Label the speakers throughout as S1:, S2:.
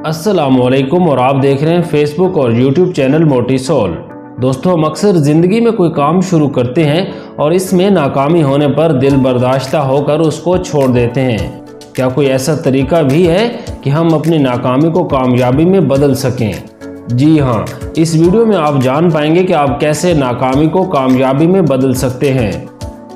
S1: अस्सलामुअलैकुम और आप देख रहे हैं फेसबुक और यूट्यूब चैनल मोटी सोल। दोस्तों, हम अक्सर ज़िंदगी में कोई काम शुरू करते हैं और इसमें नाकामी होने पर दिल बर्दाश्ता होकर उसको छोड़ देते हैं। क्या कोई ऐसा तरीका भी है कि हम अपनी नाकामी को कामयाबी में बदल सकें? जी हाँ, इस वीडियो में आप जान पाएंगे कि आप कैसे नाकामी को कामयाबी में बदल सकते हैं।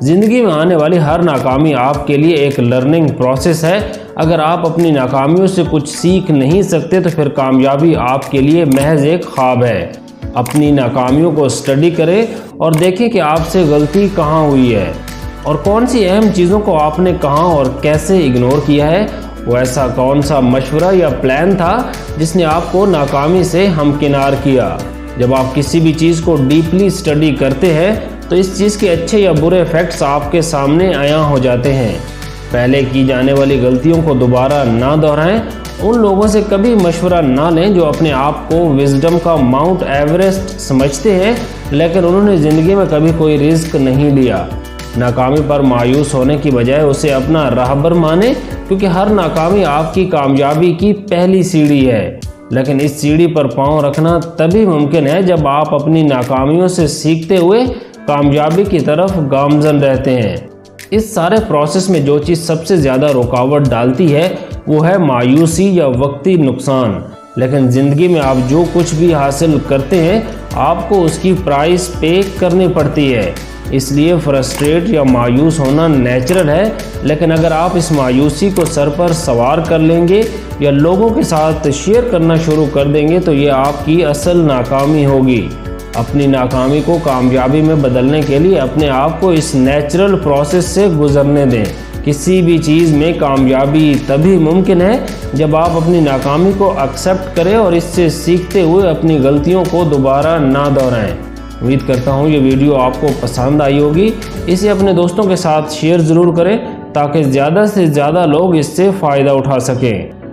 S1: ज़िंदगी में आने वाली हर नाकामी आपके लिए एक लर्निंग प्रोसेस है। अगर आप अपनी नाकामियों से कुछ सीख नहीं सकते तो फिर कामयाबी आपके लिए महज एक ख्वाब है। अपनी नाकामियों को स्टडी करें और देखें कि आपसे गलती कहाँ हुई है और कौन सी अहम चीज़ों को आपने कहाँ और कैसे इग्नोर किया है। वो ऐसा कौन सा मशवरा या प्लान था जिसने आपको नाकामी से हमकिनार किया। जब आप किसी भी चीज़ को डीपली स्टडी करते हैं तो इस चीज़ के अच्छे या बुरे इफ़ेक्ट्स आपके सामने आया हो जाते हैं। पहले की जाने वाली गलतियों को दोबारा ना दोहराएं। उन लोगों से कभी मशवरा ना लें जो अपने आप को विजडम का माउंट एवरेस्ट समझते हैं, लेकिन उन्होंने ज़िंदगी में कभी कोई रिस्क नहीं लिया। नाकामी पर मायूस होने की बजाय उसे अपना राहबर माने, क्योंकि हर नाकामी आपकी कामयाबी की पहली सीढ़ी है। लेकिन इस सीढ़ी पर पांव रखना तभी मुमकिन है जब आप अपनी नाकामियों से सीखते हुए कामयाबी की तरफ गामजन रहते हैं। इस सारे प्रोसेस में जो चीज़ सबसे ज़्यादा रुकावट डालती है वो है मायूसी या वक्ती नुकसान। लेकिन ज़िंदगी में आप जो कुछ भी हासिल करते हैं आपको उसकी प्राइस पे करनी पड़ती है। इसलिए फ्रस्ट्रेट या मायूस होना नेचुरल है, लेकिन अगर आप इस मायूसी को सर पर सवार कर लेंगे या लोगों के साथ शेयर करना शुरू कर देंगे तो ये आपकी असल नाकामी होगी। अपनी नाकामी को कामयाबी में बदलने के लिए अपने आप को इस नेचुरल प्रोसेस से गुजरने दें। किसी भी चीज़ में कामयाबी तभी मुमकिन है जब आप अपनी नाकामी को एक्सेप्ट करें और इससे सीखते हुए अपनी गलतियों को दोबारा ना दोहराएं। उम्मीद करता हूँ ये वीडियो आपको पसंद आई होगी। इसे अपने दोस्तों के साथ शेयर ज़रूर करें ताकि ज़्यादा से ज़्यादा लोग इससे फ़ायदा उठा सकें।